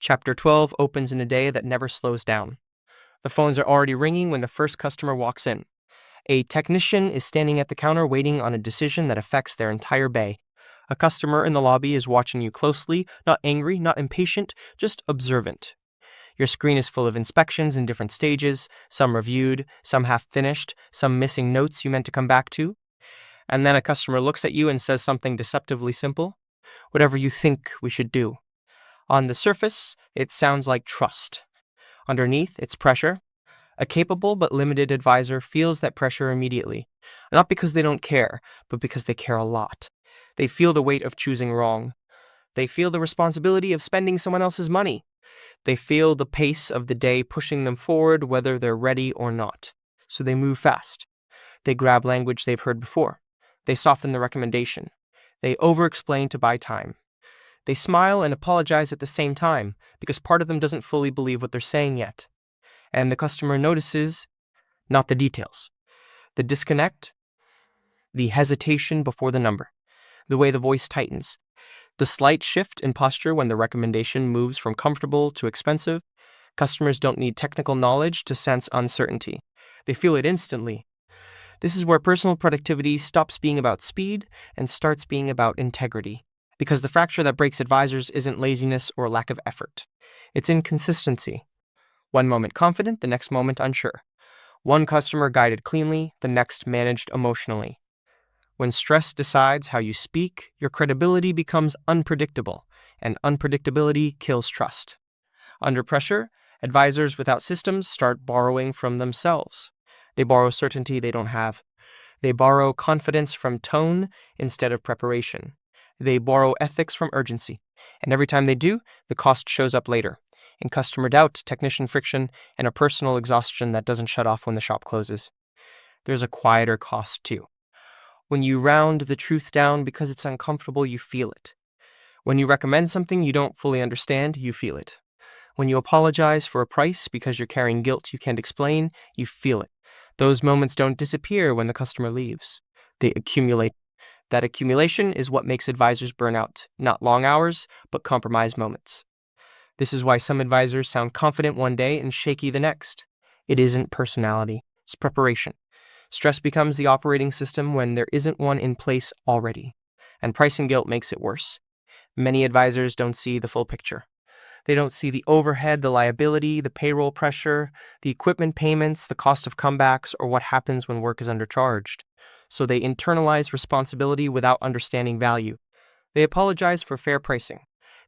Chapter 12 opens in a day that never slows down. The phones are already ringing when the first customer walks in. A technician is standing at the counter waiting on a decision that affects their entire bay. A customer in the lobby is watching you closely, not angry, not impatient, just observant. Your screen is full of inspections in different stages, some reviewed, some half finished, some missing notes you meant to come back to. And then a customer looks at you and says something deceptively simple. Whatever you think we should do. On the surface, it sounds like trust. Underneath, it's pressure. A capable but limited advisor feels that pressure immediately, not because they don't care, but because they care a lot. They feel the weight of choosing wrong. They feel the responsibility of spending someone else's money. They feel the pace of the day pushing them forward whether they're ready or not. So they move fast. They grab language they've heard before. They soften the recommendation. They over-explain to buy time. They smile and apologize at the same time because part of them doesn't fully believe what they're saying yet. And the customer notices not the details. The disconnect, the hesitation before the number, the way the voice tightens, the slight shift in posture when the recommendation moves from comfortable to expensive. Customers don't need technical knowledge to sense uncertainty. They feel it instantly. This is where personal productivity stops being about speed and starts being about integrity. Because the fracture that breaks advisors isn't laziness or lack of effort. It's inconsistency. One moment confident, the next moment unsure. One customer guided cleanly, the next managed emotionally. When stress decides how you speak, your credibility becomes unpredictable, and unpredictability kills trust. Under pressure, advisors without systems start borrowing from themselves. They borrow certainty they don't have. They borrow confidence from tone instead of preparation. They borrow ethics from urgency, and every time they do, the cost shows up later, in customer doubt, technician friction, and a personal exhaustion that doesn't shut off when the shop closes. There's a quieter cost too. When you round the truth down because it's uncomfortable, you feel it. When you recommend something you don't fully understand, you feel it. When you apologize for a price because you're carrying guilt you can't explain, you feel it. Those moments don't disappear when the customer leaves. They accumulate. That accumulation is what makes advisors burn out, not long hours, but compromised moments. This is why some advisors sound confident one day and shaky the next. It isn't personality, it's preparation. Stress becomes the operating system when there isn't one in place already, and pricing guilt makes it worse. Many advisors don't see the full picture. They don't see the overhead, the liability, the payroll pressure, the equipment payments, the cost of comebacks, or what happens when work is undercharged. So they internalize responsibility without understanding value. They apologize for fair pricing.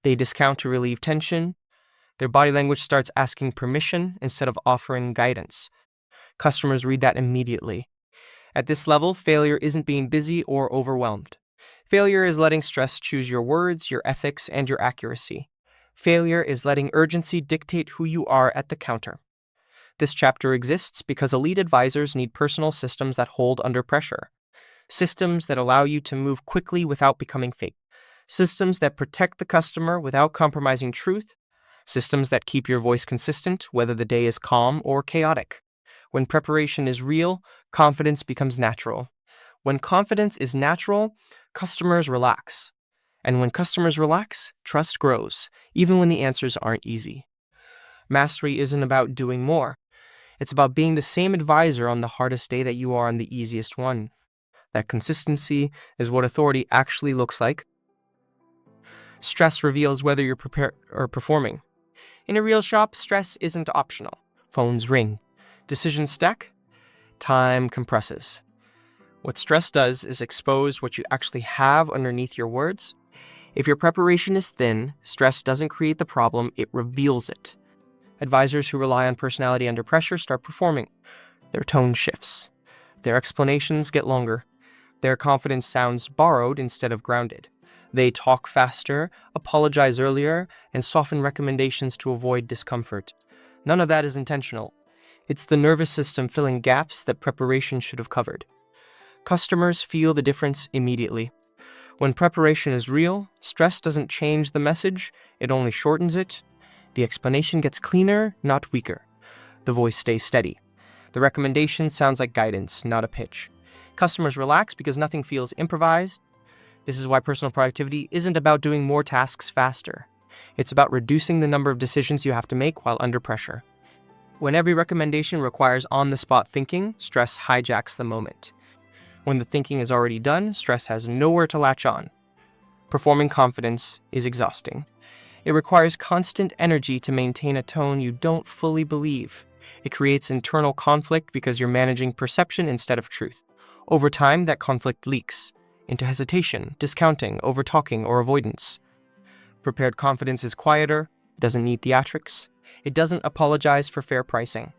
They discount to relieve tension. Their body language starts asking permission instead of offering guidance. Customers read that immediately. At this level, failure isn't being busy or overwhelmed. Failure is letting stress choose your words, your ethics, and your accuracy. Failure is letting urgency dictate who you are at the counter. This chapter exists because elite advisors need personal systems that hold under pressure. Systems that allow you to move quickly without becoming fake. Systems that protect the customer without compromising truth. Systems that keep your voice consistent, whether the day is calm or chaotic. When preparation is real, confidence becomes natural. When confidence is natural, customers relax. And when customers relax, trust grows, even when the answers aren't easy. Mastery isn't about doing more. It's about being the same advisor on the hardest day that you are on the easiest one. That consistency is what authority actually looks like. Stress reveals whether you're prepared or performing. In a real shop, stress isn't optional. Phones ring. Decisions stack. Time compresses. What stress does is expose what you actually have underneath your words. If your preparation is thin, stress doesn't create the problem, it reveals it. Advisors who rely on personality under pressure start performing. Their tone shifts. Their explanations get longer. Their confidence sounds borrowed instead of grounded. They talk faster, apologize earlier, and soften recommendations to avoid discomfort. None of that is intentional. It's the nervous system filling gaps that preparation should have covered. Customers feel the difference immediately. When preparation is real, stress doesn't change the message, it only shortens it. The explanation gets cleaner, not weaker. The voice stays steady. The recommendation sounds like guidance, not a pitch. Customers relax because nothing feels improvised. This is why personal productivity isn't about doing more tasks faster. It's about reducing the number of decisions you have to make while under pressure. When every recommendation requires on-the-spot thinking, stress hijacks the moment. When the thinking is already done, stress has nowhere to latch on. Performing confidence is exhausting. It requires constant energy to maintain a tone you don't fully believe. It creates internal conflict because you're managing perception instead of truth. Over time, that conflict leaks into hesitation, discounting, overtalking, or avoidance. Prepared confidence is quieter, doesn't need theatrics. It doesn't apologize for fair pricing.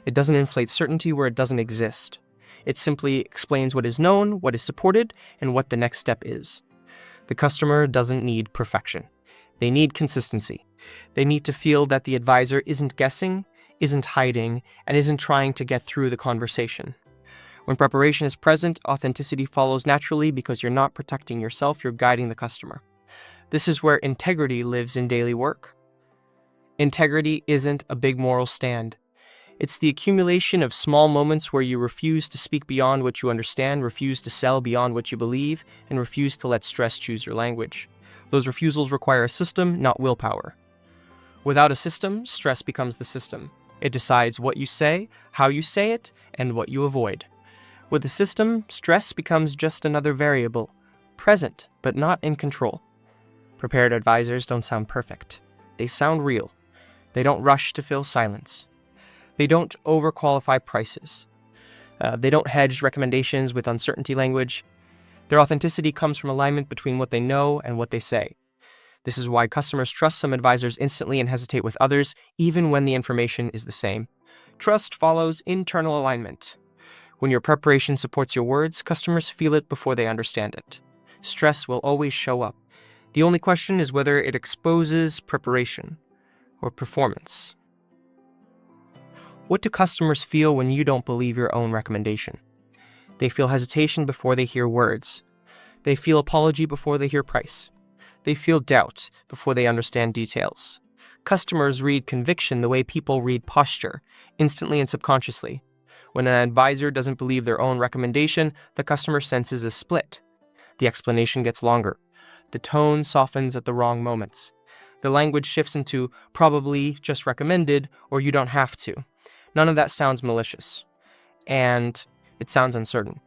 It doesn't inflate certainty where it doesn't exist. It simply explains what is known, what is supported, and what the next step is. The customer doesn't need perfection. They need consistency. They need to feel that the advisor isn't guessing, isn't hiding, and isn't trying to get through the conversation. When preparation is present, authenticity follows naturally because you're not protecting yourself, you're guiding the customer. This is where integrity lives in daily work. Integrity isn't a big moral stand. It's the accumulation of small moments where you refuse to speak beyond what you understand, refuse to sell beyond what you believe, and refuse to let stress choose your language. Those refusals require a system, not willpower. Without a system, stress becomes the system. It decides what you say, how you say it, and what you avoid. With a system, stress becomes just another variable, present, but not in control. Prepared advisors don't sound perfect. They sound real. They don't rush to fill silence. They don't overqualify prices. They don't hedge recommendations with uncertainty language. Their authenticity comes from alignment between what they know and what they say. This is why customers trust some advisors instantly and hesitate with others, even when the information is the same. Trust follows internal alignment. When your preparation supports your words, customers feel it before they understand it. Stress will always show up. The only question is whether it exposes preparation or performance. What do customers feel when you don't believe your own recommendation? They feel hesitation before they hear words. They feel apology before they hear price. They feel doubt before they understand details. Customers read conviction the way people read posture, instantly and subconsciously. When an advisor doesn't believe their own recommendation, the customer senses a split. The explanation gets longer. The tone softens at the wrong moments. The language shifts into probably, just recommended, or you don't have to. None of that sounds malicious. And it sounds uncertain.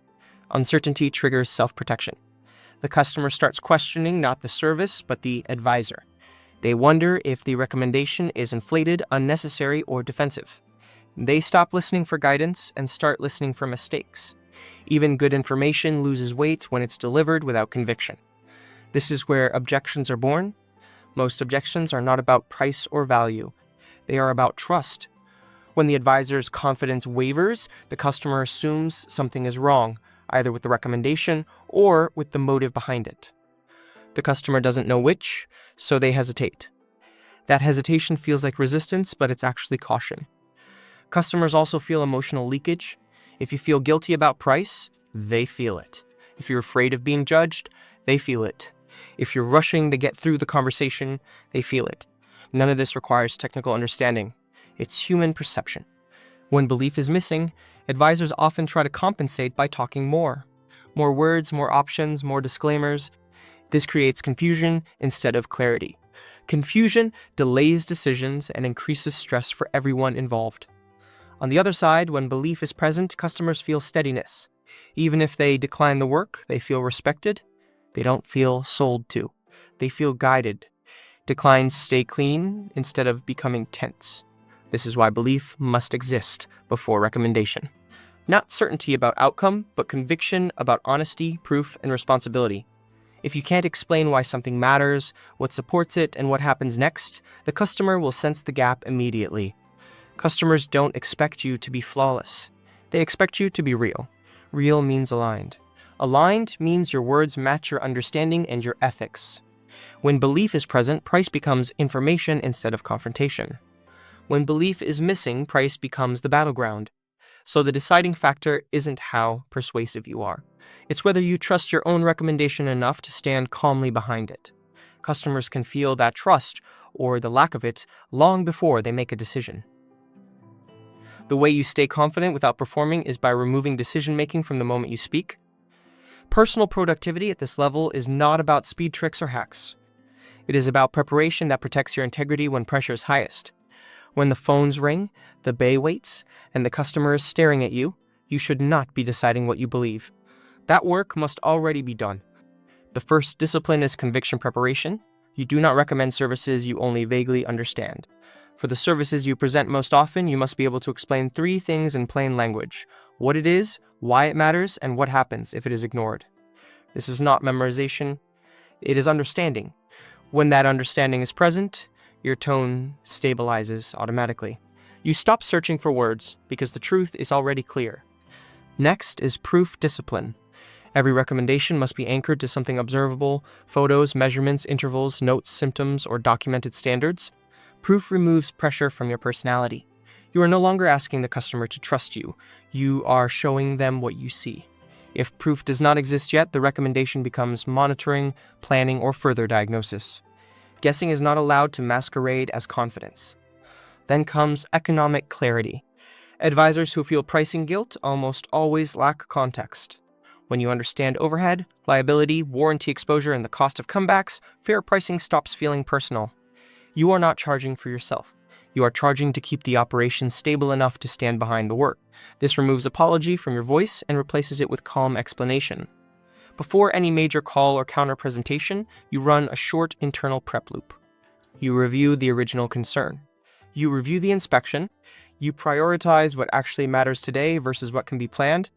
Uncertainty triggers self-protection. The customer starts questioning not the service, but the advisor. They wonder if the recommendation is inflated, unnecessary, or defensive. They stop listening for guidance and start listening for mistakes. Even good information loses weight when it's delivered without conviction. This is where objections are born. Most objections are not about price or value. They are about trust. When the advisor's confidence wavers, the customer assumes something is wrong, either with the recommendation or with the motive behind it. The customer doesn't know which, so they hesitate. That hesitation feels like resistance, but it's actually caution. Customers also feel emotional leakage. If you feel guilty about price, they feel it. If you're afraid of being judged, they feel it. If you're rushing to get through the conversation, they feel it. None of this requires technical understanding. It's human perception. When belief is missing, advisors often try to compensate by talking more. More words, more options, more disclaimers. This creates confusion instead of clarity. Confusion delays decisions and increases stress for everyone involved. On the other side, when belief is present, customers feel steadiness. Even if they decline the work, they feel respected. They don't feel sold to. They feel guided. Declines stay clean instead of becoming tense. This is why belief must exist before recommendation. Not certainty about outcome, but conviction about honesty, proof, and responsibility. If you can't explain why something matters, what supports it, and what happens next, the customer will sense the gap immediately. Customers don't expect you to be flawless. They expect you to be real. Real means aligned. Aligned means your words match your understanding and your ethics. When belief is present, price becomes information instead of confrontation. When belief is missing, price becomes the battleground. So the deciding factor isn't how persuasive you are. It's whether you trust your own recommendation enough to stand calmly behind it. Customers can feel that trust, or the lack of it, long before they make a decision. The way you stay confident without performing is by removing decision-making from the moment you speak. Personal productivity at this level is not about speed tricks or hacks. It is about preparation that protects your integrity when pressure is highest. When the phones ring, the bay waits, and the customer is staring at you, you should not be deciding what you believe. That work must already be done. The first discipline is conviction preparation. You do not recommend services you only vaguely understand. For the services you present most often, you must be able to explain 3 things in plain language: what it is, why it matters, and what happens if it is ignored. This is not memorization, it is understanding. When that understanding is present, your tone stabilizes automatically. You stop searching for words because the truth is already clear. Next is proof discipline. Every recommendation must be anchored to something observable: photos, measurements, intervals, notes, symptoms, or documented standards. Proof removes pressure from your personality. You are no longer asking the customer to trust you. You are showing them what you see. If proof does not exist yet, the recommendation becomes monitoring, planning, or further diagnosis. Guessing is not allowed to masquerade as confidence. Then comes economic clarity. Advisors who feel pricing guilt almost always lack context. When you understand overhead, liability, warranty exposure, and the cost of comebacks, fair pricing stops feeling personal. You are not charging for yourself. You are charging to keep the operation stable enough to stand behind the work. This removes apology from your voice and replaces it with calm explanation. Before any major call or counter presentation, you run a short internal prep loop. You review the original concern. You review the inspection. You prioritize what actually matters today versus what can be planned.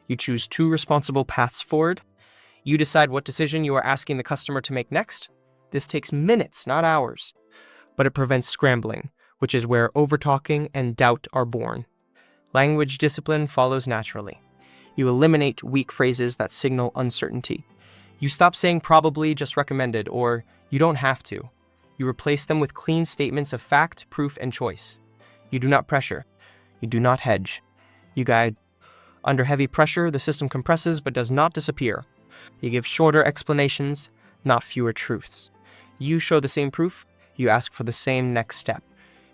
You choose 2 responsible paths forward. You decide what decision you are asking the customer to make next. This takes minutes, not hours. But it prevents scrambling, which is where overtalking and doubt are born. Language discipline follows naturally. You eliminate weak phrases that signal uncertainty. You stop saying probably, just recommended, or you don't have to. You replace them with clean statements of fact, proof, and choice. You do not pressure. You do not hedge. You guide. Under heavy pressure, the system compresses but does not disappear. You give shorter explanations, not fewer truths. You show the same proof. You ask for the same next step.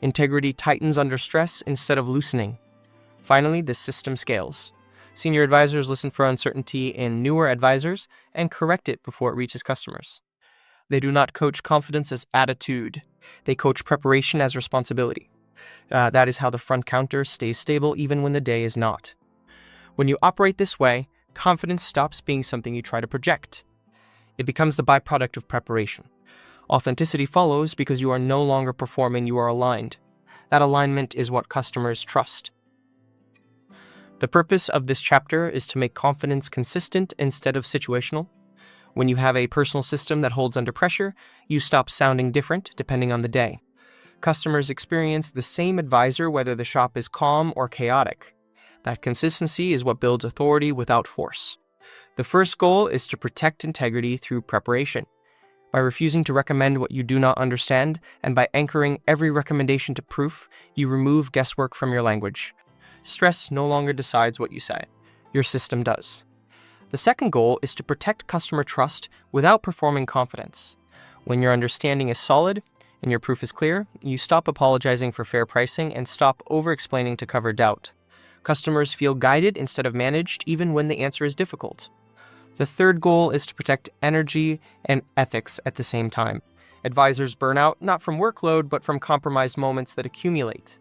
Integrity tightens under stress instead of loosening. Finally, this system scales. Senior advisors listen for uncertainty in newer advisors and correct it before it reaches customers. They do not coach confidence as attitude. They coach preparation as responsibility. That is how the front counter stays stable even when the day is not. When you operate this way, confidence stops being something you try to project. It becomes the byproduct of preparation. Authenticity follows because you are no longer performing, you are aligned. That alignment is what customers trust. The purpose of this chapter is to make confidence consistent instead of situational. When you have a personal system that holds under pressure, you stop sounding different depending on the day. Customers experience the same advisor whether the shop is calm or chaotic. That consistency is what builds authority without force. The first goal is to protect integrity through preparation. By refusing to recommend what you do not understand, and by anchoring every recommendation to proof, you remove guesswork from your language. Stress no longer decides what you say. Your system does. The second goal is to protect customer trust without performing confidence. When your understanding is solid and your proof is clear, you stop apologizing for fair pricing and stop over-explaining to cover doubt. Customers feel guided instead of managed, even when the answer is difficult. The third goal is to protect energy and ethics at the same time. Advisors burn out not from workload, but from compromised moments that accumulate.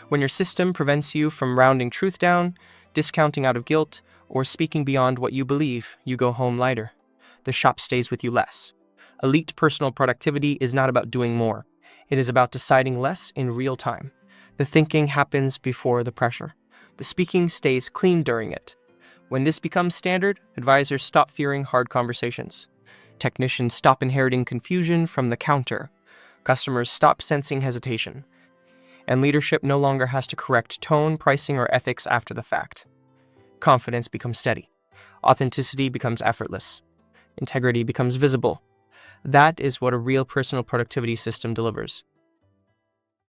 When your system prevents you from rounding truth down, discounting out of guilt, or speaking beyond what you believe, you go home lighter. The shop stays with you less. Elite personal productivity is not about doing more. It is about deciding less in real time. The thinking happens before the pressure. The speaking stays clean during it. When this becomes standard, advisors stop fearing hard conversations. Technicians stop inheriting confusion from the counter. Customers stop sensing hesitation. And leadership no longer has to correct tone, pricing, or ethics after the fact. Confidence becomes steady. Authenticity becomes effortless. Integrity becomes visible. That is what a real personal productivity system delivers.